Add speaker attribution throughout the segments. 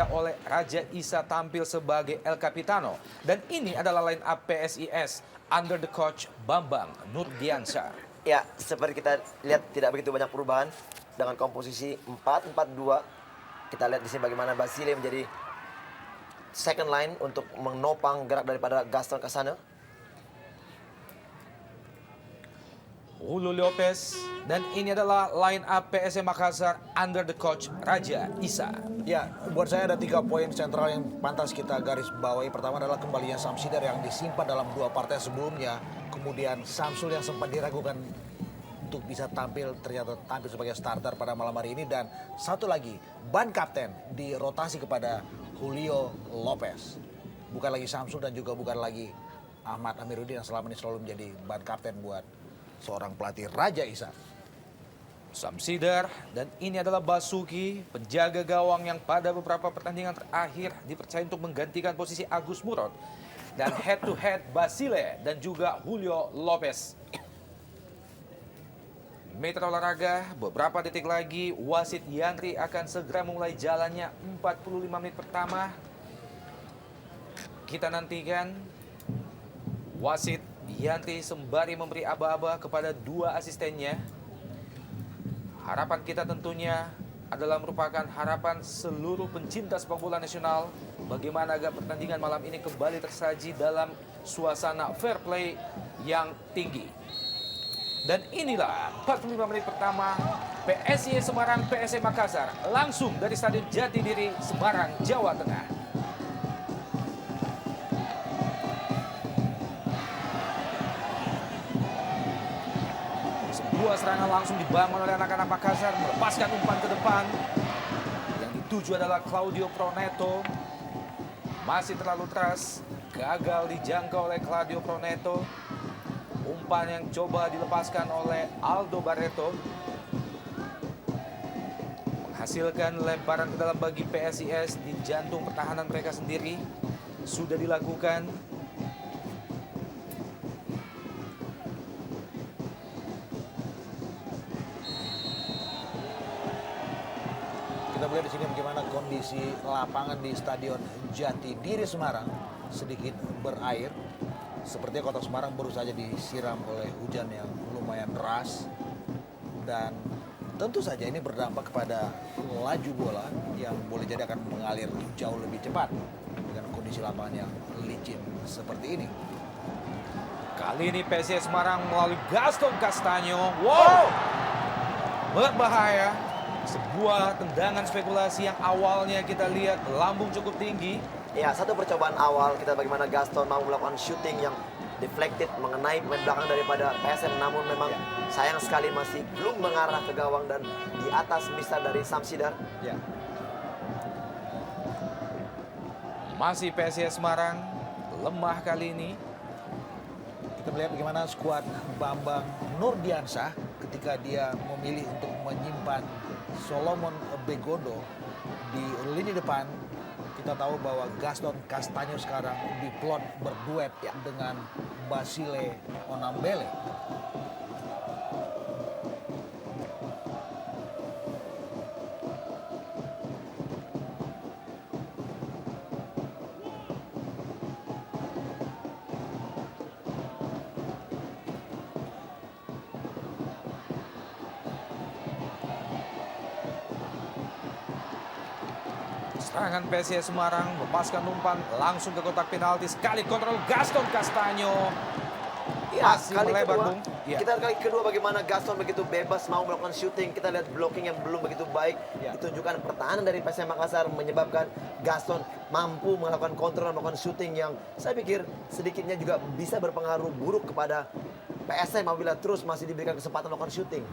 Speaker 1: dijaga oleh Raja Isa tampil sebagai El Capitano. Dan ini adalah line up PSIS under the coach Bambang Nurdiansyah.
Speaker 2: Ya, seperti kita lihat tidak begitu banyak perubahan dengan komposisi 4-4-2. Kita lihat di sini bagaimana Basile menjadi second line untuk menopang gerak daripada Gaston Castagno.
Speaker 1: Julio Lopez, dan ini adalah line up PSM Makassar under the coach Raja Isa.
Speaker 3: Ya, buat saya ada 3 poin sentral yang pantas kita garis bawahi. Pertama adalah kembalinya Samsider yang disimpan dalam 2 partai sebelumnya. Kemudian Samsul yang sempat diragukan untuk bisa tampil, ternyata tampil sebagai starter pada malam hari ini. Dan satu lagi, ban kapten dirotasi kepada Julio Lopez. Bukan lagi Samsul dan juga bukan lagi Ahmad Amiruddin yang selama ini selalu menjadi ban kapten buat seorang pelatih Raja Isa.
Speaker 1: Samsider, dan ini adalah Basuki, penjaga gawang yang pada beberapa pertandingan terakhir dipercaya untuk menggantikan posisi Agus Murad. Dan head to head Basile dan juga Julio Lopez. Mitra olahraga, beberapa detik lagi wasit Yandri akan segera mulai jalannya 45 menit pertama. Kita nantikan wasit Yandri sembari memberi aba-aba kepada 2 asistennya. Harapan kita tentunya adalah merupakan harapan seluruh pencinta sepak bola nasional. Bagaimana agar pertandingan malam ini kembali tersaji dalam suasana fair play yang tinggi. Dan inilah 45 menit pertama PSIS Semarang PSM Makassar langsung dari Stadion Jatidiri, Semarang, Jawa Tengah. Sebuah serangan langsung dibangun oleh anak-anak Makassar, melepaskan umpan ke depan. Yang dituju adalah Claudio Proneto. Masih terlalu keras, gagal dijangkau oleh Claudio Proneto. Umpan yang coba dilepaskan oleh Aldo Barreto menghasilkan lemparan ke dalam bagi PSIS di jantung pertahanan mereka sendiri. Sudah dilakukan.
Speaker 3: Kita melihat di sini bagaimana kondisi lapangan di Stadion Jatidiri Semarang sedikit berair. Sepertinya kota Semarang baru saja disiram oleh hujan yang lumayan deras. Dan tentu saja ini berdampak kepada laju bola yang boleh jadi akan mengalir jauh lebih cepat dengan kondisi lapangan yang licin seperti ini.
Speaker 1: Kali ini PSIS Semarang melalui Gaston Castagno. Wow! Berbahaya. Sebuah tendangan spekulasi yang awalnya kita lihat melambung cukup tinggi.
Speaker 2: Ya, satu percobaan awal kita bagaimana Gaston mau melakukan shooting yang deflected mengenai pemain belakang daripada PSM, namun memang sayang sekali masih belum mengarah ke gawang dan di atas misal dari Samsider.
Speaker 3: Ya.
Speaker 1: Masih PSIS Semarang lemah kali ini.
Speaker 3: Kita melihat bagaimana skuad Bambang Nurdiansyah ketika dia memilih untuk menyimpan Solomon Begondo di lini depan. Kita tahu bahwa Gaston Castagno sekarang diplot berduet dengan Basile Onambele.
Speaker 1: Serangan PSIS Semarang melepaskan umpan langsung ke kotak penalti. Sekali kontrol Gaston Castagno.
Speaker 2: Ya,
Speaker 1: Masih
Speaker 2: kali
Speaker 1: melebar,
Speaker 2: kedua,
Speaker 1: Bung. Ya.
Speaker 2: kita kali kedua bagaimana Gaston begitu bebas mau melakukan shooting. Kita lihat blocking yang belum begitu baik.
Speaker 3: Ya.
Speaker 2: Ditunjukkan pertahanan dari PSM Makassar menyebabkan Gaston mampu melakukan kontrol, melakukan shooting yang saya pikir sedikitnya juga bisa berpengaruh buruk kepada PSM apabila terus masih diberikan kesempatan melakukan shooting.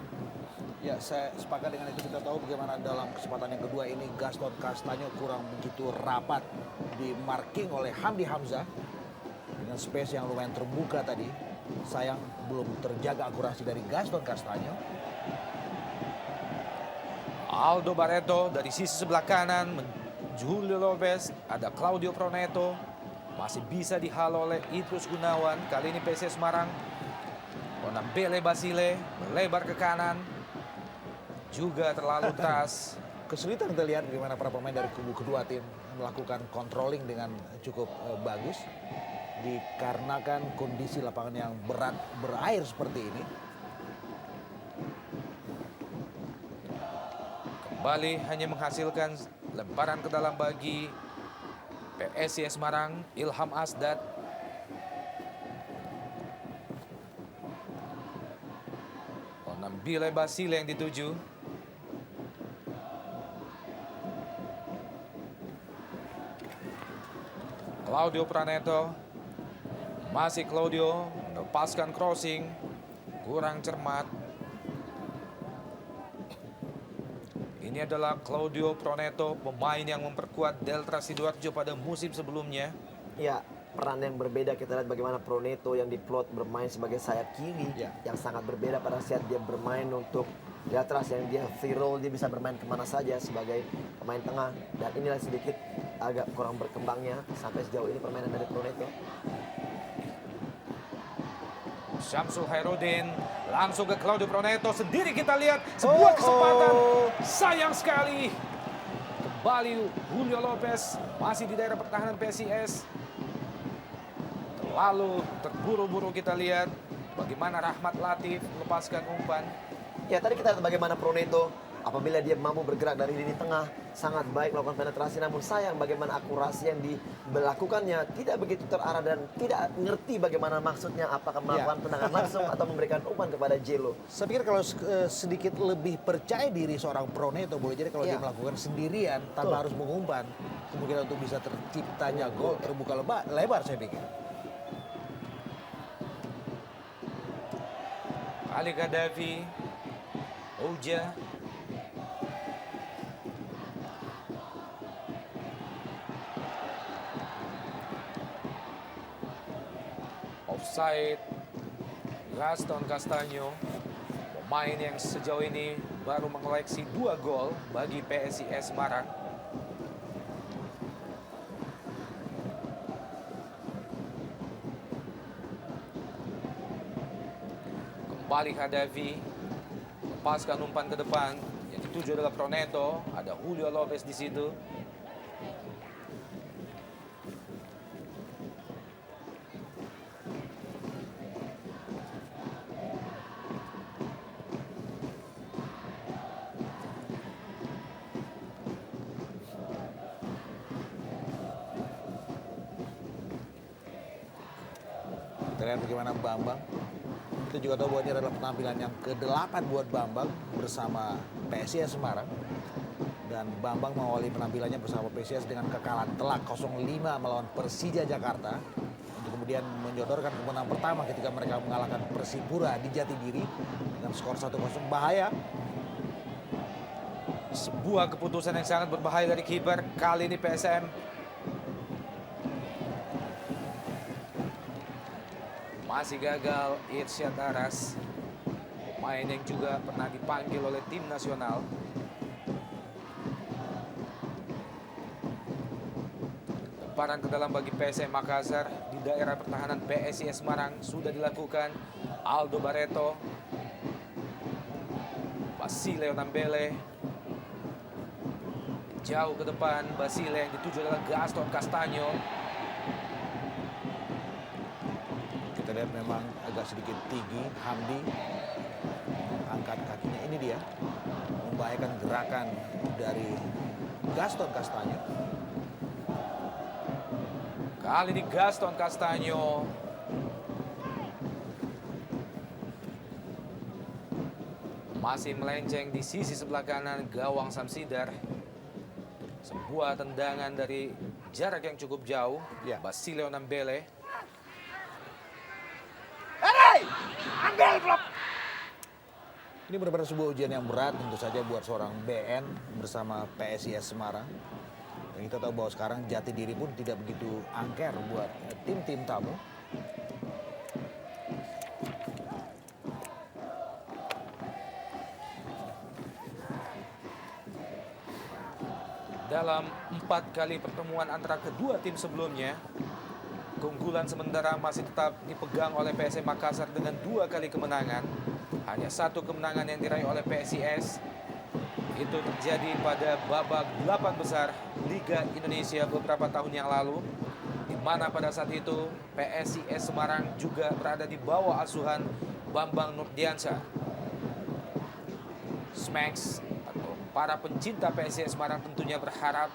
Speaker 3: Ya, saya sepakat dengan itu. Kita tahu bagaimana dalam kesempatan yang kedua ini Gaston Castagno kurang begitu rapat di marking oleh Hamdi Hamzah dengan space yang lumayan terbuka tadi. Sayang belum terjaga akurasi dari Gaston Castagno.
Speaker 1: Aldo Barreto dari sisi sebelah kanan. Julio Lopez, ada Claudio Proneto. Masih bisa dihalau oleh Idrus Gunawan. Kali ini PSIS Semarang. Onambele Basile melebar ke kanan. Juga terlalu keras.
Speaker 3: kesulitan kita lihat bagaimana para pemain dari kubu kedua tim melakukan controlling dengan cukup bagus dikarenakan kondisi lapangan yang berat berair seperti ini.
Speaker 1: Kembali hanya menghasilkan lemparan ke dalam bagi PSIS Semarang, Ilham Asdad. Onambile Basile yang dituju. Claudio Praneto. Masih Claudio melepaskan crossing. Kurang cermat. Ini adalah Claudio Praneto, pemain yang memperkuat Delta Sidoarjo pada musim sebelumnya.
Speaker 2: Ya, peran yang berbeda kita lihat bagaimana Proneto yang diplot bermain sebagai sayap kiri
Speaker 3: Ya.
Speaker 2: yang sangat berbeda pada saat dia bermain untuk Deltras yang dia free roll, dia bisa bermain kemana saja sebagai pemain tengah. Dan inilah sedikit agak kurang berkembangnya sampai sejauh ini permainan dari Proneto.
Speaker 1: Syamsul Hairudin langsung ke Claudio Proneto. Sendiri kita lihat sebuah kesempatan. Sayang sekali. Kembali Julio Lopez masih di daerah pertahanan PSIS. Lalu terburu-buru kita lihat bagaimana Rahmat Latif melepaskan umpan.
Speaker 2: Ya, tadi kita lihat bagaimana Proneto apabila dia mampu bergerak dari lini tengah sangat baik melakukan penetrasi, namun sayang bagaimana akurasi yang dilakukannya tidak begitu terarah dan tidak ngerti bagaimana maksudnya, apakah melakukan tendangan langsung atau memberikan umpan kepada Jelo.
Speaker 3: Saya pikir kalau sedikit lebih percaya diri seorang Proneto boleh jadi kalau dia melakukan sendirian tanpa harus mengumpan, kemungkinan untuk bisa terciptanya gol terbuka lebar saya pikir.
Speaker 1: Ali Gaddafi, Oja, offside. Gaston Castaño, pemain yang sejauh ini baru mengoleksi 2 gol bagi PSIS Semarang. Kembali Gaddafi, lepaskan umpan ke depan. Yang dituju adalah Proneto, ada Julio Lopez di situ.
Speaker 3: Kita lihat bagaimana Bambang. Kita juga tahu bahwa ini adalah penampilan yang ke-8 buat Bambang bersama PSIS Semarang. Dan Bambang mengawali penampilannya bersama PSIS dengan kekalahan telak 0-5 melawan Persija Jakarta. Untuk kemudian menyodorkan kemenangan pertama ketika mereka mengalahkan Persipura di Jatidiri dengan skor 1-0. Bahaya.
Speaker 1: Sebuah keputusan yang sangat berbahaya dari kiper. Kali ini PSM masih gagal. Irsyad Aras, pemain yang juga pernah dipanggil oleh tim nasional. Lemparan ke dalam bagi PSM Makassar di daerah pertahanan PSIS Semarang sudah dilakukan. Aldo Barreto, Basile Onambele, jauh ke depan. Basile yang dituju adalah Gaston Castaño.
Speaker 3: Kita lihat memang agak sedikit tinggi Hamdi. Angkat kakinya, ini dia. Membahayakan gerakan dari Gaston Castaño.
Speaker 1: Kali ini Gaston Castaño masih melenceng di sisi sebelah kanan gawang Samsidar. Sebuah tendangan dari jarak yang cukup jauh.
Speaker 3: Ya.
Speaker 1: Basile Onambele.
Speaker 3: Ini benar-benar sebuah ujian yang berat tentu saja buat seorang BN bersama PSIS Semarang. Dan kita tahu bahwa sekarang Jatidiri pun tidak begitu angker buat tim-tim tamu.
Speaker 1: Dalam 4 kali pertemuan antara kedua tim sebelumnya, keunggulan sementara masih tetap dipegang oleh PSM Makassar dengan 2 kali kemenangan. Hanya 1 kemenangan yang diraih oleh PSIS. Itu terjadi pada babak 8 besar Liga Indonesia beberapa tahun yang lalu, di mana pada saat itu PSIS Semarang juga berada di bawah asuhan Bambang Nurdiansyah. Smacks atau para pencinta PSIS Semarang tentunya berharap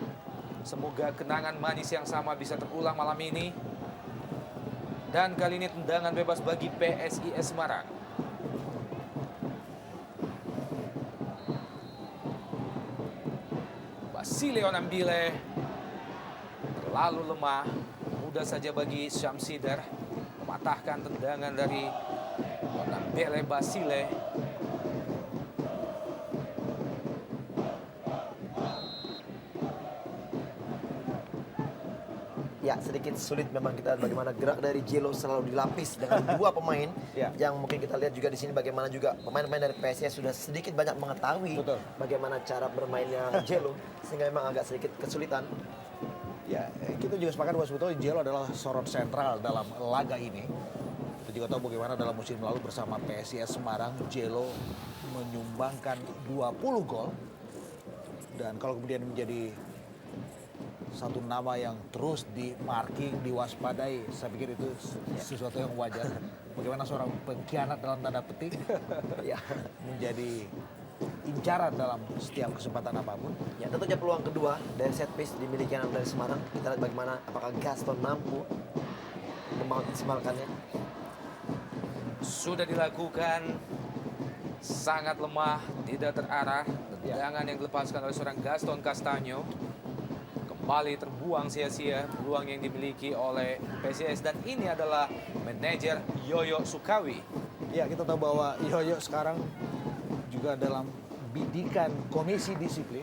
Speaker 1: semoga kenangan manis yang sama bisa terulang malam ini. Dan kali ini tendangan bebas bagi PSIS Semarang. Basileo Nambile terlalu lemah, mudah saja bagi Syamsider mematahkan tendangan dari Nambile Basile.
Speaker 2: Ya, sedikit sulit memang kita lihat bagaimana gerak dari Jelo selalu dilapis dengan dua pemain.
Speaker 3: Ya.
Speaker 2: Yang mungkin kita lihat juga di sini bagaimana juga pemain-pemain dari PSIS sudah sedikit banyak mengetahui
Speaker 3: Betul.
Speaker 2: bagaimana cara bermainnya Jelo, sehingga memang agak sedikit kesulitan.
Speaker 3: Ya, kita juga sepakat bahwa sebetulnya Jelo adalah sorot sentral dalam laga ini. Kita juga tahu bagaimana dalam musim lalu bersama PSIS Semarang, Jelo menyumbangkan 20 gol. Dan kalau kemudian menjadi satu nama yang terus di-marking, diwaspadai, saya pikir itu sesuatu yang wajar. Bagaimana seorang pengkhianat dalam tanda petik
Speaker 2: Ya.
Speaker 3: menjadi incaran dalam setiap kesempatan apapun.
Speaker 2: Ya, tentunya peluang kedua dari set piece dimiliki anak dari Semarang. Kita lihat bagaimana apakah Gaston mampu memaksimalkannya.
Speaker 1: Sudah dilakukan, sangat lemah, tidak terarah. Tendangan yang dilepaskan oleh seorang Gaston Castanyo kembali terbuang sia-sia peluang yang dimiliki oleh PSIS, dan ini adalah manajer Yoyo Sukawi.
Speaker 3: Ya, kita tahu bahwa Yoyo sekarang juga dalam bidikan komisi disiplin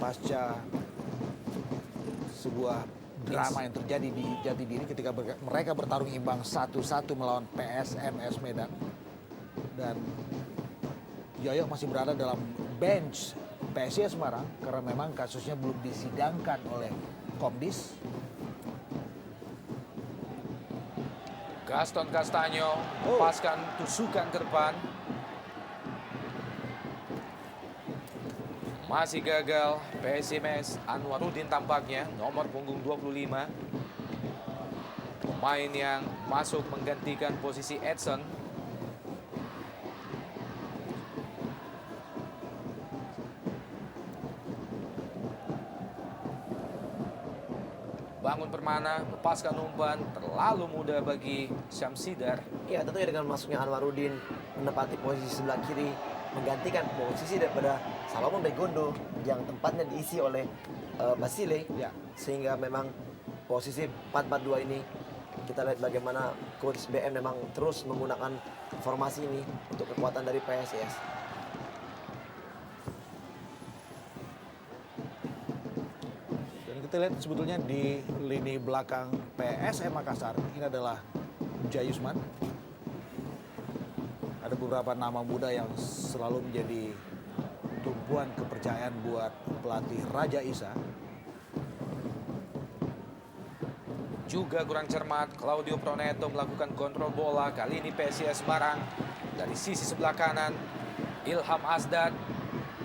Speaker 3: pasca sebuah drama yang terjadi di Jatidiri ketika mereka bertarung imbang 1-1 melawan PSMS Medan. Dan Yoyo masih berada dalam bench PSIS Semarang karena memang kasusnya belum disidangkan oleh Komdis.
Speaker 1: Gaston Castanyo lepaskan tusukan ke depan. Masih gagal PSMS. Anwarudin tampaknya nomor punggung 25. Pemain yang masuk menggantikan posisi Edson. Bangun Permana lepaskan umpan, terlalu mudah bagi Syamsider.
Speaker 2: Ya, tentunya dengan masuknya Anwarudin menempati posisi sebelah kiri, menggantikan posisi daripada Salomon Begondo yang tempatnya diisi oleh Basile.
Speaker 3: Ya.
Speaker 2: Sehingga memang posisi 4-4-2 ini kita lihat bagaimana coach BM memang terus menggunakan formasi ini untuk kekuatan dari PSIS.
Speaker 3: Kita lihat sebetulnya di lini belakang PSM Makassar ini adalah Jayusman. Ada beberapa nama muda yang selalu menjadi tumpuan kepercayaan buat pelatih Raja Isa.
Speaker 1: Juga kurang cermat, Claudio Proneto melakukan kontrol bola. Kali ini PSIS Semarang dari sisi sebelah kanan. Ilham Asdad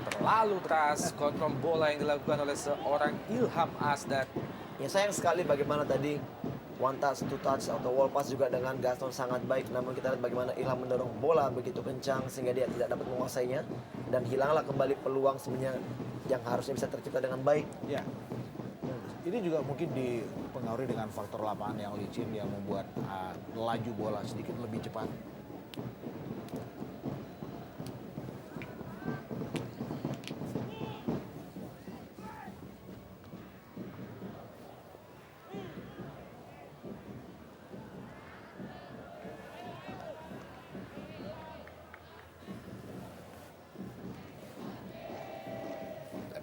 Speaker 1: terlalu keras kontrol bola yang dilakukan oleh seorang Ilham Asdad.
Speaker 2: Ya, sayang sekali bagaimana tadi one touch, two touch atau wall pass juga dengan Gaston sangat baik. Namun kita lihat bagaimana Ilham mendorong bola begitu kencang sehingga dia tidak dapat menguasainya. Dan hilanglah kembali peluang sebenarnya yang harusnya bisa tercipta dengan baik.
Speaker 3: Ya, ini juga mungkin dipengaruhi dengan faktor lapangan yang licin yang membuat laju bola sedikit lebih cepat.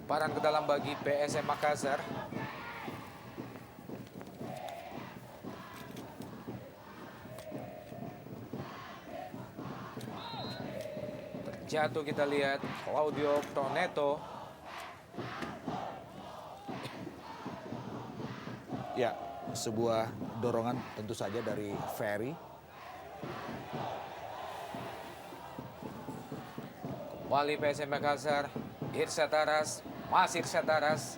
Speaker 1: Lemparan ke dalam bagi PSM Makassar. Terjatuh kita lihat Claudio Proneto.
Speaker 3: Ya, sebuah dorongan tentu saja dari Ferry.
Speaker 1: Kembali PSM Makassar Irsyad Aras, masih Irsyad Aras.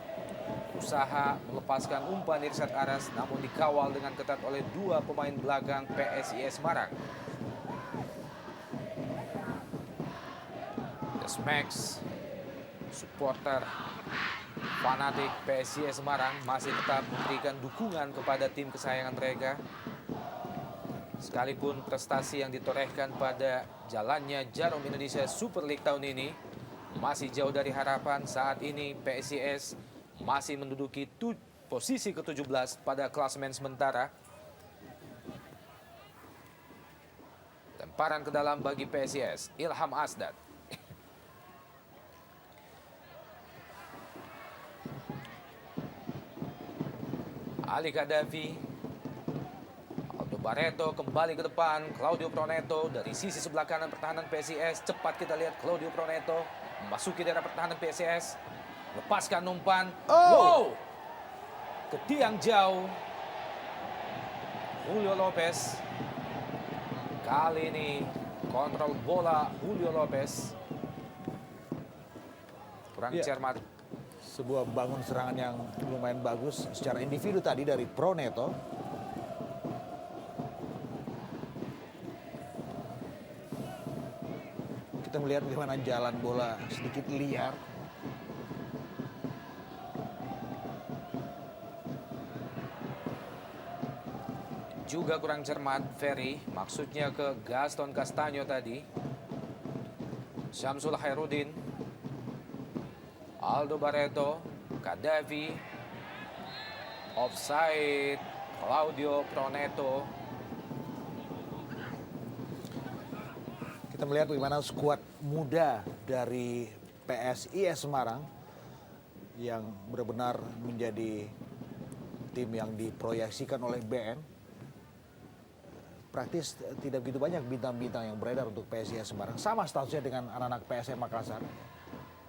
Speaker 1: Usaha melepaskan umpan Irsyad Aras namun dikawal dengan ketat oleh dua pemain belakang PSIS Semarang. Desmax, supporter fanatik PSIS Semarang masih tetap memberikan dukungan kepada tim kesayangan mereka. Sekalipun prestasi yang ditorehkan pada jalannya Jarum Indonesia Super League tahun ini masih jauh dari harapan, saat ini PSIS masih menduduki posisi ke-17 pada klasemen sementara. Lemparan ke dalam bagi PSIS, Ilham Asdad. Ali Gaddafi, Aldo Barreto kembali ke depan, Claudio Proneto dari sisi sebelah kanan pertahanan PSIS. Cepat kita lihat Claudio Proneto memasuki daerah pertahanan PSIS, lepaskan umpan. Wow, ke tiang jauh. Julio Lopez kali ini kontrol bola. Julio Lopez kurang cermat.
Speaker 3: Sebuah bangun serangan yang lumayan bagus secara individu tadi dari Proneto. Kita melihat bagaimana jalan bola sedikit liar.
Speaker 1: Juga kurang cermat Ferry, maksudnya ke Gaston Castanyo tadi. Syamsul Khairuddin, Aldo Barreto, Gaddafi, offside, Claudio Proneto.
Speaker 3: Kita melihat bagaimana skuad muda dari PSIS Semarang yang benar-benar menjadi tim yang diproyeksikan oleh BN. Praktis tidak begitu banyak bintang-bintang yang beredar untuk PSIS Semarang. Sama statusnya dengan anak-anak PSM Makassar.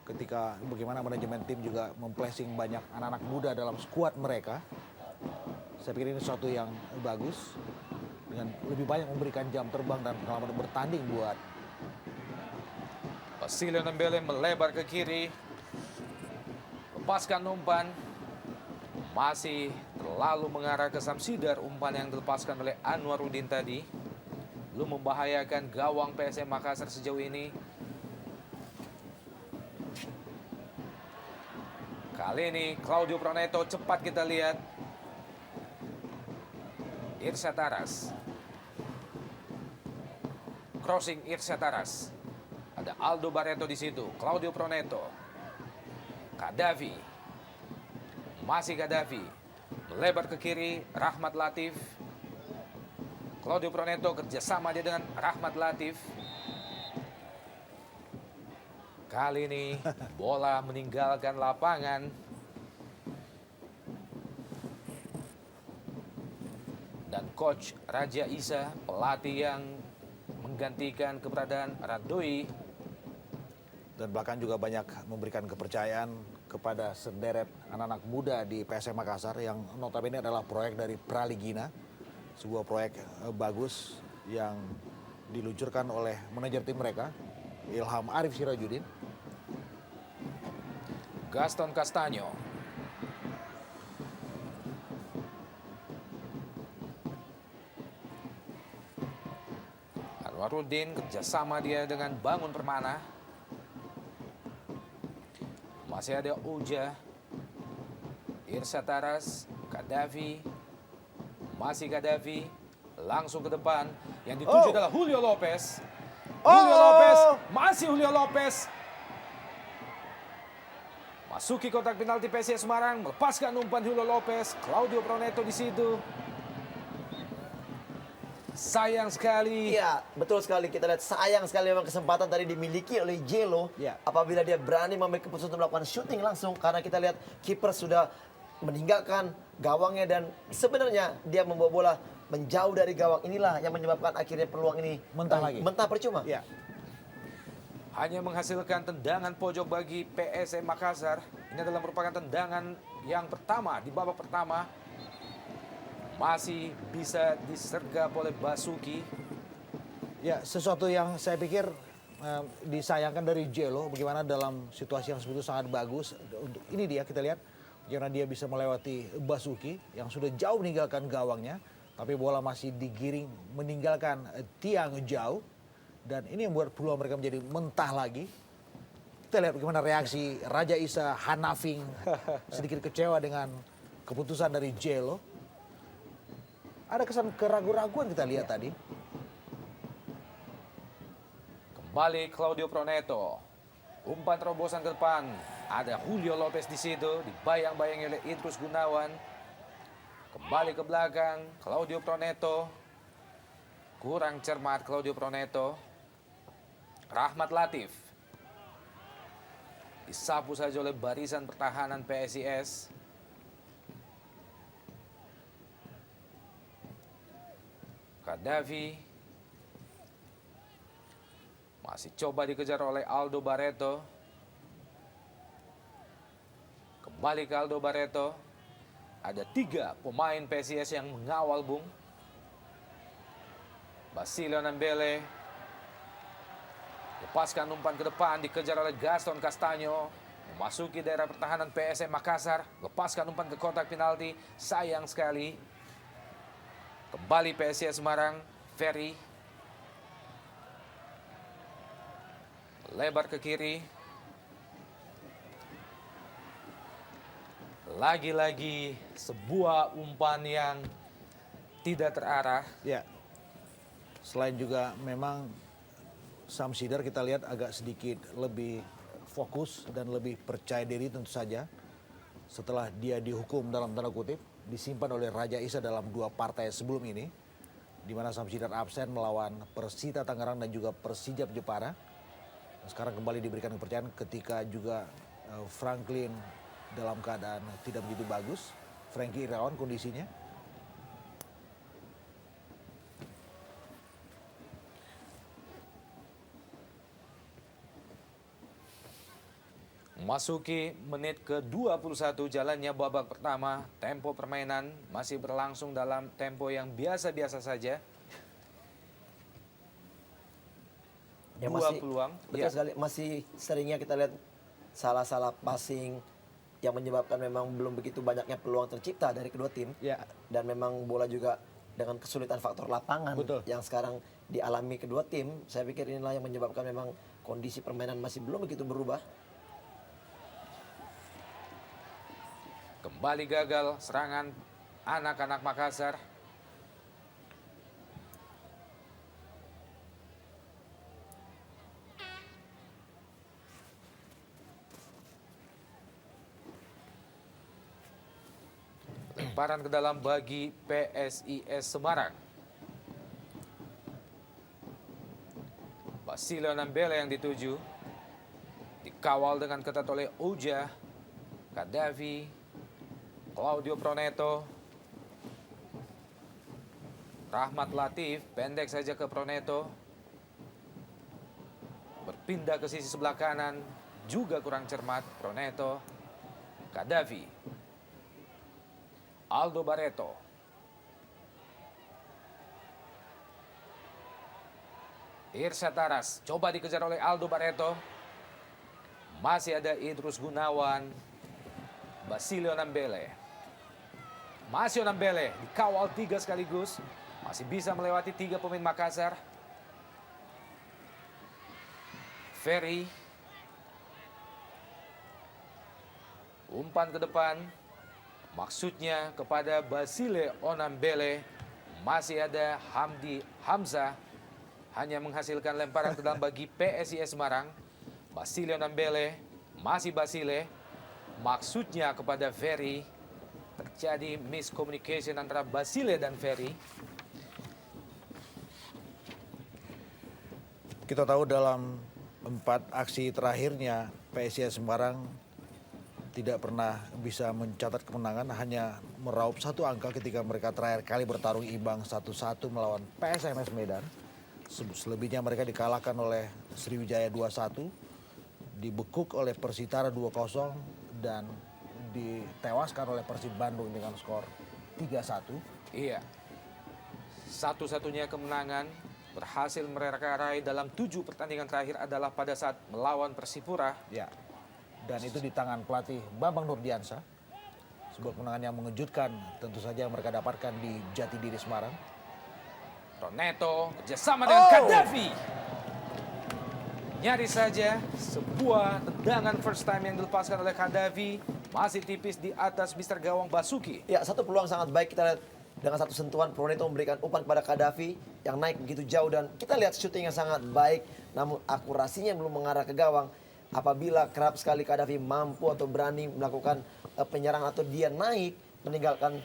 Speaker 3: Ketika bagaimana manajemen tim juga memplacing banyak anak-anak muda dalam skuad mereka. Saya pikir ini sesuatu yang bagus. Dengan lebih banyak memberikan jam terbang dan pengalaman bertanding buat
Speaker 1: Basilio Nembele melebar ke kiri, lepaskan umpan, masih terlalu mengarah ke Samsidar. Umpan yang dilepaskan oleh Anwaruddin tadi belum membahayakan gawang PSM Makassar sejauh ini. Kali ini Claudio Proneto, cepat kita lihat. Irsyad Aras, crossing Irsyad Aras. Ada Aldo Barreto di situ, Claudio Proneto, Gaddafi, masih Gaddafi, melebar ke kiri, Rahmat Latif. Claudio Proneto kerjasama dia dengan Rahmat Latif. Kali ini bola meninggalkan lapangan. Dan coach Raja Isa, pelatih yang menggantikan keberadaan Radoi.
Speaker 3: dan bahkan juga banyak memberikan kepercayaan kepada sederet anak-anak muda di PSM Makassar yang notabene adalah proyek dari Praligina, sebuah proyek bagus yang diluncurkan oleh manajer tim mereka, Ilham Arif Sirajuddin.
Speaker 1: Gaston Castanyo. Anwaruddin kerjasama dia dengan Bangun Permana. Masih ada Uja, Irsyad Aras, Gaddafi, masih Gaddafi, langsung ke depan. Yang dituju adalah Julio Lopez. Julio Lopez, masih Julio Lopez. Masuki kotak penalti PSIS Semarang, melepaskan umpan Julio Lopez, Claudio Proneto di situ. Sayang sekali.
Speaker 2: Iya, betul sekali. Kita lihat sayang sekali memang kesempatan tadi dimiliki oleh Jelo.
Speaker 3: Ya.
Speaker 2: Apabila dia berani mengambil keputusan untuk melakukan shooting langsung. Karena kita lihat kiper sudah meninggalkan gawangnya. Dan sebenarnya dia membawa bola menjauh dari gawang. Inilah yang menyebabkan akhirnya peluang ini
Speaker 3: Mentah lagi.
Speaker 2: Mentah percuma.
Speaker 3: Ya.
Speaker 1: Hanya menghasilkan tendangan pojok bagi PSM Makassar. Ini adalah merupakan tendangan yang pertama di babak pertama. Masih bisa disergap oleh Basuki.
Speaker 3: Ya, sesuatu yang saya pikir disayangkan dari Jelo bagaimana dalam situasi yang sebetulnya sangat bagus. Untuk ini dia kita lihat bagaimana dia bisa melewati Basuki yang sudah jauh meninggalkan gawangnya, tapi bola masih digiring meninggalkan tiang jauh, dan ini yang membuat peluang mereka menjadi mentah lagi. Kita lihat bagaimana reaksi Raja Isa Hanafing, sedikit kecewa dengan keputusan dari Jelo. Ada kesan keraguan-raguan kita lihat tadi.
Speaker 1: Kembali Claudio Proneto. Umpan terobosan ke depan. Ada Julio Lopez di situ. Dibayang-bayangi oleh Idrus Gunawan. Kembali ke belakang. Claudio Proneto. Kurang cermat Claudio Proneto. Rahmat Latif. Disapu saja oleh barisan pertahanan PSIS. Kadafi. Masih coba dikejar oleh Aldo Barreto. Kembali ke Aldo Barreto. Ada 3 pemain PSIS yang mengawal, Bung. Basilio Nambele. Lepaskan umpan ke depan, dikejar oleh Gaston Castanyo. Memasuki daerah pertahanan PSM Makassar. Lepaskan umpan ke kotak penalti. Sayang sekali. Kembali PSIS Semarang. Ferry. Lebar ke kiri. Lagi-lagi sebuah umpan yang tidak terarah.
Speaker 3: Ya. Selain juga memang Sam Sidar kita lihat agak sedikit lebih fokus dan lebih percaya diri tentu saja. Setelah dia dihukum dalam tanda kutip, disimpan oleh Raja Isa dalam 2 partai sebelum ini. Di mana Sam Sidar absen melawan Persita Tangerang dan juga Persijap Jepara. Sekarang kembali diberikan kepercayaan ketika juga Franklin dalam keadaan tidak begitu bagus. Frankie Irawan kondisinya.
Speaker 1: Masuki menit ke-21 jalannya babak pertama. Tempo permainan masih berlangsung dalam tempo yang biasa-biasa saja.
Speaker 2: Ya,
Speaker 1: Dua peluang.
Speaker 2: Betul sekali. Masih seringnya kita lihat salah-salah passing yang menyebabkan memang belum begitu banyaknya peluang tercipta dari kedua tim.
Speaker 3: Ya.
Speaker 2: Dan memang bola juga dengan kesulitan faktor lapangan
Speaker 3: Betul.
Speaker 2: yang sekarang dialami kedua tim. Saya pikir inilah yang menyebabkan memang kondisi permainan masih belum begitu berubah.
Speaker 1: Kembali gagal serangan anak-anak Makassar. Lemparan ke dalam bagi PSIS Semarang. Basilio Nambele yang dituju. Dikawal dengan ketat oleh Oja, Kadafi, Claudio Proneto. Rahmat Latif, pendek saja ke Proneto. Berpindah ke sisi sebelah kanan, juga kurang cermat Proneto. Kadafi. Aldo Barreto. Irsa Taras, coba dikejar oleh Aldo Barreto. Masih ada Idrus Gunawan. Basilio Nambele. Masih Nambele, dikawal 3 sekaligus. Masih bisa melewati 3 pemain Makassar. Ferry. Umpan ke depan. Maksudnya kepada Basile Onambele. Masih ada Hamdi Hamzah. Hanya menghasilkan lemparan ke dalam bagi PSIS Semarang. Basile Onambele. Masih Basile. Maksudnya kepada Ferry. Terjadi miscommunication antara Basile dan Ferry.
Speaker 3: Kita tahu dalam 4 aksi terakhirnya PSIS Semarang tidak pernah bisa mencatat kemenangan, hanya meraup 1 angka ketika mereka terakhir kali bertarung imbang 1-1 melawan PSMS Medan. Selebihnya mereka dikalahkan oleh Sriwijaya 2-1, dibekuk oleh Persitara 2-0, dan ditewaskan oleh Persib Bandung dengan skor 3-1.
Speaker 1: Iya. Satu-satunya kemenangan berhasil mereka dalam 7 pertandingan terakhir adalah pada saat melawan Persipura.
Speaker 3: Ya. Dan itu di tangan pelatih Bambang Nurdiansyah. Sebuah kemenangan yang mengejutkan tentu saja yang mereka dapatkan di Jatidiri Semarang.
Speaker 1: Proneto kerjasama dengan Gaddafi. Nyaris saja sebuah tendangan first time yang dilepaskan oleh Gaddafi. Masih tipis di atas Mister Gawang Basuki.
Speaker 2: Ya, satu peluang sangat baik kita lihat dengan satu sentuhan Proneto memberikan umpan kepada Gaddafi yang naik begitu jauh dan kita lihat syuting yang sangat baik namun akurasinya belum mengarah ke gawang. Apabila kerap sekali Gaddafi mampu atau berani melakukan penyerangan atau dia naik meninggalkan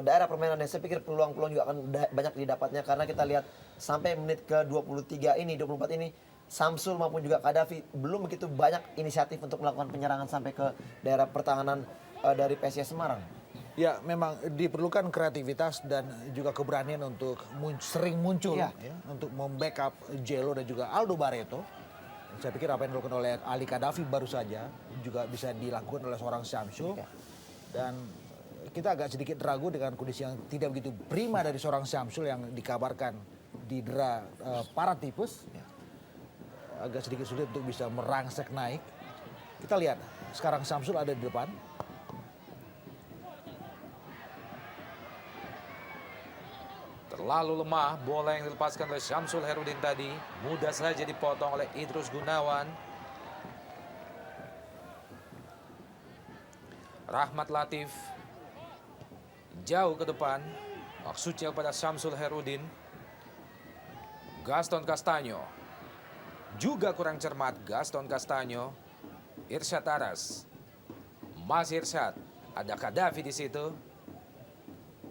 Speaker 2: daerah permainan, saya pikir peluang-peluang juga akan banyak didapatnya karena kita lihat sampai menit ke 23 ini, 24 ini Samsul maupun juga Gaddafi belum begitu banyak inisiatif untuk melakukan penyerangan sampai ke daerah pertahanan dari PSIS Semarang.
Speaker 3: Ya, memang diperlukan kreativitas dan juga keberanian untuk sering muncul
Speaker 2: Ya.
Speaker 3: ya, untuk membackup Jelo dan juga Aldo Barreto. Saya pikir apa yang dilakukan oleh Ali Gaddafi baru saja juga bisa dilakukan oleh seorang Samsul.
Speaker 2: Ya.
Speaker 3: Dan kita agak sedikit ragu dengan kondisi yang tidak begitu prima dari seorang Samsul yang dikabarkan didera paratipus. Agak sedikit sulit untuk bisa merangsek naik. Kita lihat sekarang Samsul ada di depan.
Speaker 1: Terlalu lemah bola yang dilepaskan oleh Syamsul Herudin tadi. Mudah saja dipotong oleh Idrus Gunawan. Rahmat Latif jauh ke depan. Maksudnya kepada Syamsul Herudin. Gaston Castanyo juga kurang cermat. Gaston Castanyo. Irsyad Aras. Masih Irsyad. Ada Gaddafi di situ.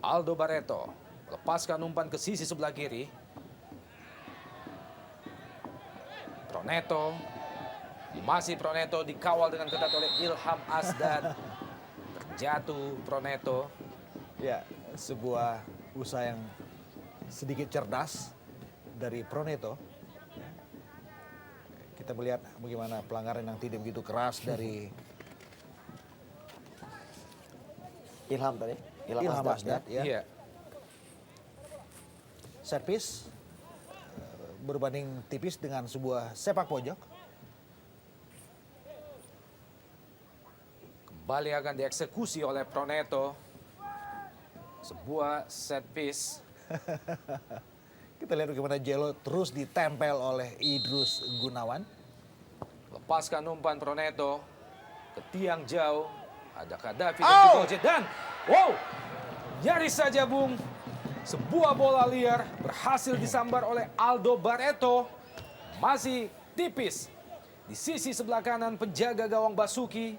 Speaker 1: Aldo Barreto lepaskan umpan ke sisi sebelah kiri. Proneto. Masih Proneto dikawal dengan ketat oleh Ilham Asdad. Terjatuh Proneto.
Speaker 3: Ya, sebuah usaha yang sedikit cerdas dari Proneto. Kita melihat bagaimana pelanggaran yang tidak begitu keras dari
Speaker 2: Ilham tadi.
Speaker 3: Ilham Asdad. Ya.
Speaker 1: Iya.
Speaker 3: Set piece berbanding tipis dengan sebuah sepak pojok.
Speaker 1: Kembali akan dieksekusi oleh Proneto. Sebuah set piece.
Speaker 3: Kita lihat bagaimana Jelo terus ditempel oleh Idrus Gunawan.
Speaker 1: Lepaskan umpan Proneto ke tiang jauh. Ada Gaddafi dan juga Ojed. Dan wow, nyaris saja Bung. Sebuah bola liar berhasil disambar oleh Aldo Barreto. Masih tipis di sisi sebelah kanan penjaga gawang Basuki.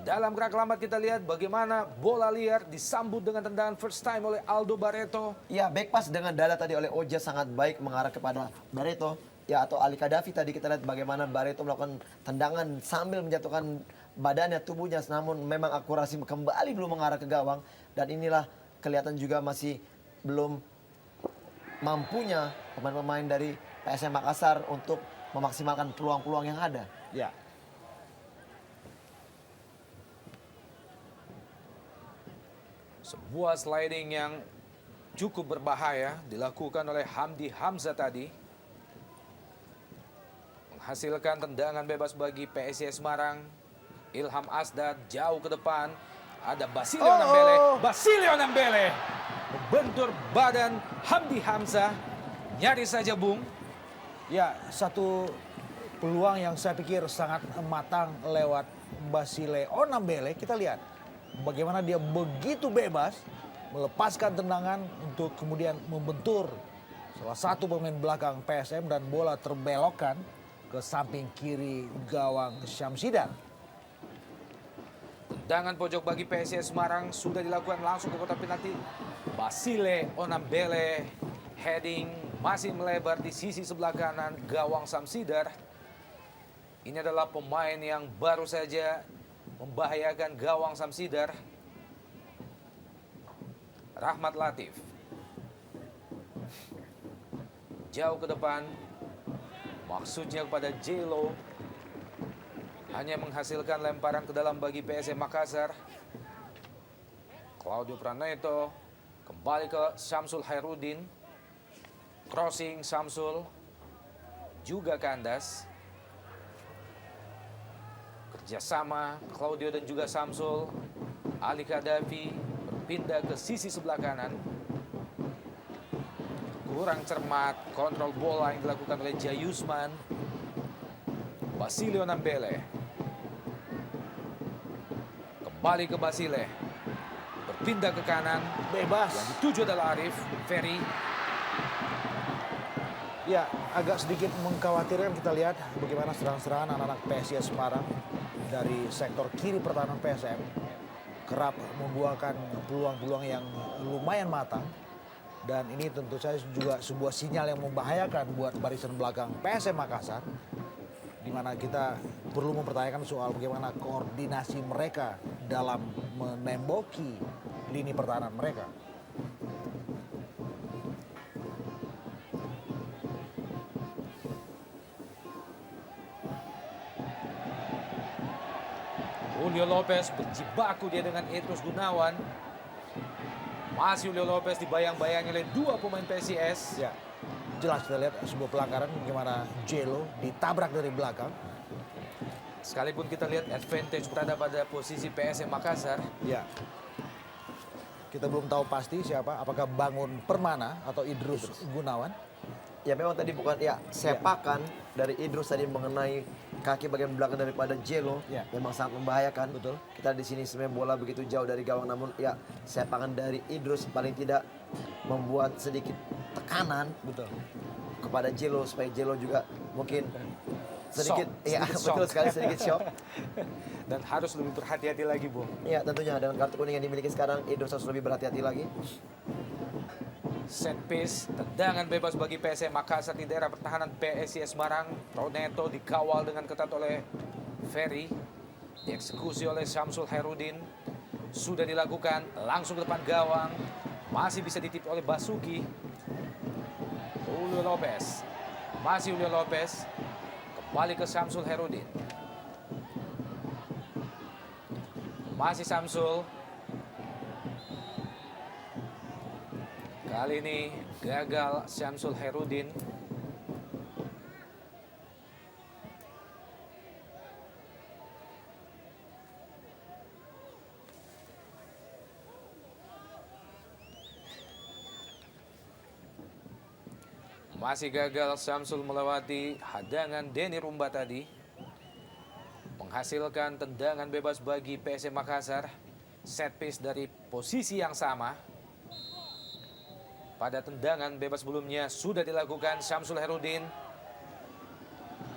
Speaker 1: Dalam gerak lambat kita lihat bagaimana bola liar disambut dengan tendangan first time oleh Aldo Barreto.
Speaker 2: Ya, back pass dengan dada tadi oleh Oja sangat baik mengarah kepada Barreto. Ya, atau Ali Gaddafi tadi kita lihat bagaimana Barreto melakukan tendangan sambil menjatuhkan badannya, tubuhnya. Namun memang akurasi kembali belum mengarah ke gawang. Dan inilah kelihatan juga masih belum mampunya pemain-pemain dari PSM Makassar untuk memaksimalkan peluang-peluang yang ada.
Speaker 3: Ya.
Speaker 1: Sebuah sliding yang cukup berbahaya dilakukan oleh Hamdi Hamzah tadi. Menghasilkan tendangan bebas bagi PSIS Semarang. Ilham Asdad jauh ke depan. Ada Basilio Nambele. Basilio Nambele membentur badan Hamdi Hamzah. Nyaris saja Bung.
Speaker 3: Ya, satu peluang yang saya pikir sangat matang lewat Basileo Nambele. Kita lihat bagaimana dia begitu bebas melepaskan tendangan untuk kemudian membentur salah satu pemain belakang PSM dan bola terbelokkan ke samping kiri gawang Syamsidan.
Speaker 1: Tendangan pojok bagi PSIS Semarang sudah dilakukan langsung ke kotak penalti. Basile Onambele heading masih melebar di sisi sebelah kanan gawang Samsidar. Ini adalah pemain yang baru saja membahayakan gawang Samsidar. Rahmat Latif. Jauh ke depan. Maksudnya kepada Jelo. Hanya menghasilkan lemparan ke dalam bagi PSM Makassar. Claudio Proneto kembali ke Syamsul Hairudin. Crossing Samsul juga kandas. Kerjasama Claudio dan juga Samsul. Ali Kadafi berpindah ke sisi sebelah kanan. Kurang cermat kontrol bola yang dilakukan oleh Jayusman. Basilio Nambele. Kembali ke Basile. Berpindah ke kanan.
Speaker 3: Bebas.
Speaker 1: Yang dituju adalah Arif Ferry.
Speaker 3: Ya, agak sedikit mengkhawatirkan kita lihat bagaimana serangan-serangan anak-anak PSIS Semarang dari sektor kiri pertahanan PSM kerap membuahkan peluang-peluang yang lumayan matang. Dan ini tentu saja juga sebuah sinyal yang membahayakan buat barisan belakang PSM Makassar, di mana kita perlu mempertanyakan soal bagaimana koordinasi mereka dalam menemboki lini pertahanan mereka.
Speaker 1: Julio Lopez berjibaku dia dengan Idrus Gunawan. Masih Julio Lopez dibayang-bayangi oleh dua pemain PSIS.
Speaker 3: Ya, jelas kita lihat sebuah pelanggaran bagaimana Jelo ditabrak dari belakang.
Speaker 1: Sekalipun kita lihat advantage berada pada posisi PSM Makassar.
Speaker 3: Ya, kita belum tahu pasti siapa, apakah Bangun Permana atau Idrus Gunawan.
Speaker 2: Ya memang tadi bukan ya sepakan dari Idrus tadi mengenai kaki bagian belakang daripada Jelo
Speaker 3: Ya.
Speaker 2: memang sangat membahayakan.
Speaker 3: Betul.
Speaker 2: Kita di sini sebenarnya bola begitu jauh dari gawang, namun ya sepakan dari Idrus paling tidak membuat sedikit tekanan
Speaker 3: Betul.
Speaker 2: kepada Jelo supaya Jelo juga mungkin sedikit
Speaker 1: Shock,
Speaker 2: ya
Speaker 1: sedikit
Speaker 2: betul
Speaker 1: shock.
Speaker 2: sekali sedikit shock.
Speaker 1: Dan harus lebih berhati-hati lagi, Bung.
Speaker 2: Ya tentunya dengan kartu kuning yang dimiliki sekarang Idrus harus lebih berhati-hati lagi.
Speaker 1: Set piece, tendangan bebas bagi PSM Makassar di daerah pertahanan PSIS Semarang. Proneto dikawal dengan ketat oleh Ferry. Dieksekusi oleh Syamsul Herudin. Sudah dilakukan, langsung ke depan gawang. Masih bisa ditip oleh Basuki. Julio Lopez. Masih Julio Lopez. Kembali ke Syamsul Herudin. Masih Syamsul. Kali ini gagal Syamsul Herudin. Masih gagal Syamsul melewati hadangan Denny Rumba tadi. Menghasilkan tendangan bebas bagi PSM Makassar. Set piece dari posisi yang sama. Pada tendangan bebas sebelumnya sudah dilakukan Syamsul Herudin.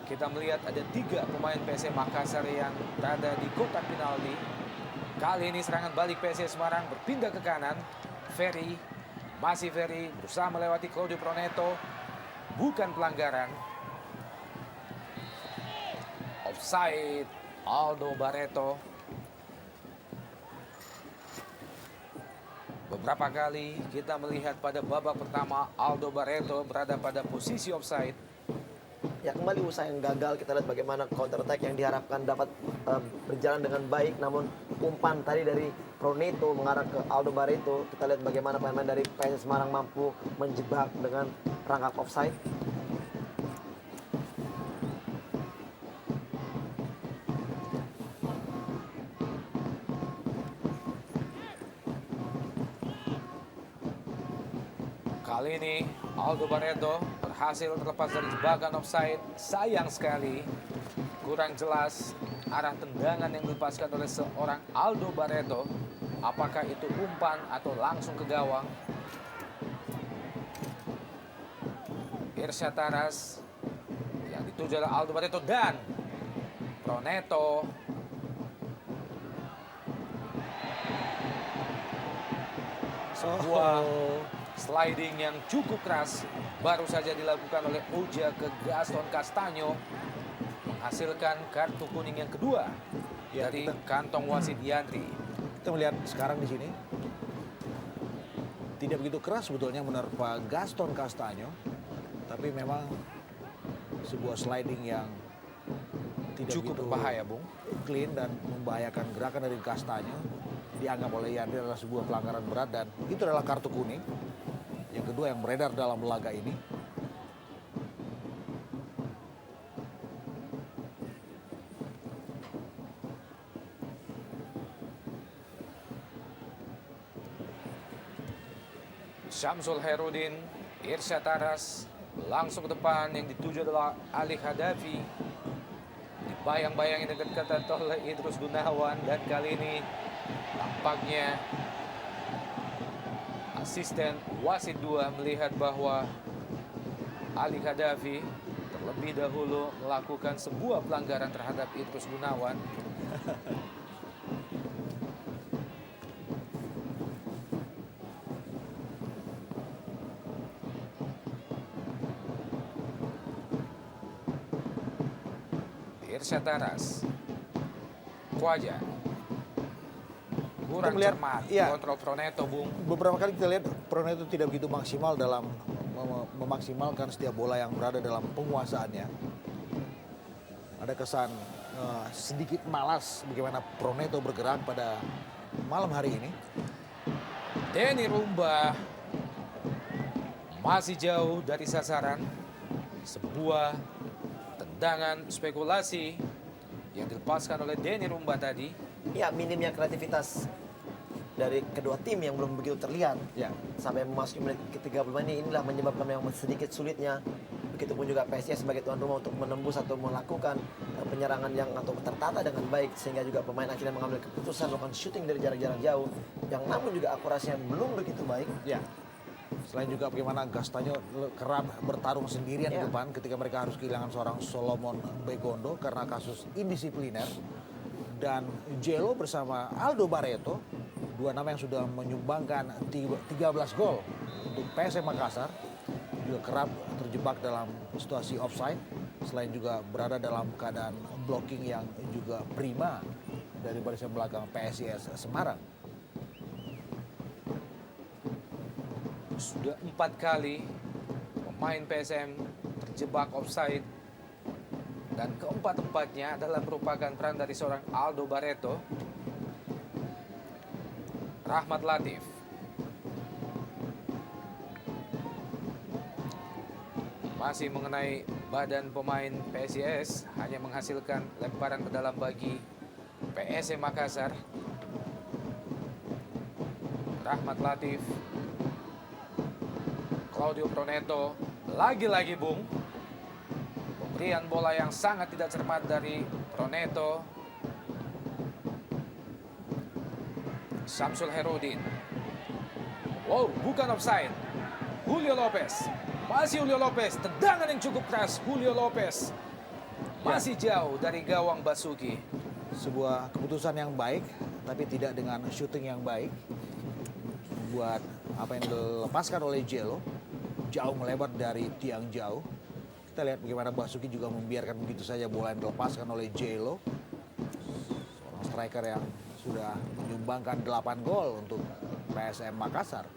Speaker 1: Kita melihat ada 3 pemain PSM Makassar yang berada di kotak penalti. Kali ini serangan balik PSM Semarang berpindah ke kanan. Ferry, masih Ferry berusaha melewati Claudio Proneto. Bukan pelanggaran. Offside Aldo Barreto. Beberapa kali kita melihat pada babak pertama Aldo Barreto berada pada posisi offside.
Speaker 2: Ya kembali usaha yang gagal, kita lihat bagaimana counter attack yang diharapkan dapat berjalan dengan baik, namun umpan tadi dari Proneto mengarah ke Aldo Barreto. Kita lihat bagaimana pemain dari PSIS Semarang mampu menjebak dengan perangkap offside.
Speaker 1: Kali ini Aldo Barreto berhasil terlepas dari jebakan offside. Sayang sekali, kurang jelas arah tendangan yang dilepaskan oleh seorang Aldo Barreto. Apakah itu umpan atau langsung ke gawang? Irsyad Taras yang dituju oleh Aldo Barreto dan Proneto. Sebuah sliding yang cukup keras baru saja dilakukan oleh Uja ke Gaston Castanyo, menghasilkan kartu kuning yang kedua
Speaker 3: Ya,
Speaker 1: dari kantong wasit Yandri.
Speaker 3: Kita melihat sekarang di sini tidak begitu keras sebetulnya menerpa Gaston Castanyo, tapi memang sebuah sliding yang tidak
Speaker 1: Cukup
Speaker 3: begitu
Speaker 1: berbahaya, Bung.
Speaker 3: clean dan membahayakan gerakan dari Castanyo. Dianggap oleh Yandri adalah sebuah pelanggaran berat dan itu adalah kartu kuning yang kedua yang beredar dalam laga ini.
Speaker 1: Syamsul Herudin, Irsyad Taras, langsung ke depan yang dituju adalah Ali Hadafi. Dibayang-bayang yang dekat-dekat oleh Idrus Gunawan, dan kali ini tampaknya asisten wasit 2 melihat bahwa Ali Hadafi terlebih dahulu melakukan sebuah pelanggaran terhadap Idrus Gunawan. Irsyad Taras, Kwaja, kurang
Speaker 3: melihat,
Speaker 1: cermat
Speaker 3: iya.
Speaker 1: kontrol Proneto, Bung.
Speaker 3: Beberapa kali kita lihat Proneto tidak begitu maksimal dalam memaksimalkan setiap bola yang berada dalam penguasaannya. Ada kesan sedikit malas bagaimana Proneto bergerak pada malam hari ini.
Speaker 1: Denny Rumba masih jauh dari sasaran. Sebuah tendangan spekulasi yang dilepaskan oleh Denny Rumba tadi.
Speaker 2: Ya, minimnya kreativitas dari kedua tim yang belum begitu terlihat.
Speaker 3: Ya.
Speaker 2: Sampai memasuki menit ke-35 inilah menyebabkan yang sedikit sulitnya. Begitupun juga PSIS sebagai tuan rumah untuk menembus atau melakukan penyerangan yang atau tertata dengan baik, sehingga juga pemain akhirnya mengambil keputusan melakukan shooting dari jarak-jarak jauh yang namun juga akurasinya belum begitu baik.
Speaker 3: Ya. Selain juga bagaimana Gastanyo kerap bertarung sendirian di
Speaker 2: Ya.
Speaker 3: depan ketika mereka harus kehilangan seorang Solomon Begondo karena kasus indisipliner. Dan Jello bersama Aldo Barreto, dua nama yang sudah menyumbangkan 13 gol untuk PSM Makassar, juga kerap terjebak dalam situasi offside, selain juga berada dalam keadaan blocking yang juga prima dari barisan belakang PSIS Semarang.
Speaker 1: Sudah 4 kali pemain PSM terjebak offside, dan keempat-empatnya adalah merupakan peran dari seorang Aldo Barreto. Rahmat Latif, masih mengenai badan pemain PSIS, hanya menghasilkan lemparan ke dalam bagi PSM Makassar. Rahmat Latif, Claudio Proneto, lagi-lagi Bung, pemberian bola yang sangat tidak cermat dari Proneto. Syamsul Herudin, wow, bukan offside. Julio Lopez, masih Julio Lopez, tendangan yang cukup keras. Julio Lopez masih jauh dari gawang Basuki.
Speaker 3: Sebuah keputusan yang baik, tapi tidak dengan shooting yang baik. Buat apa yang dilepaskan oleh Jello, jauh melebar dari tiang jauh. Kita lihat bagaimana Basuki juga membiarkan begitu saja bola yang dilepaskan oleh Jello. Seorang striker yang sudah menyumbangkan 8 gol untuk PSM Makassar.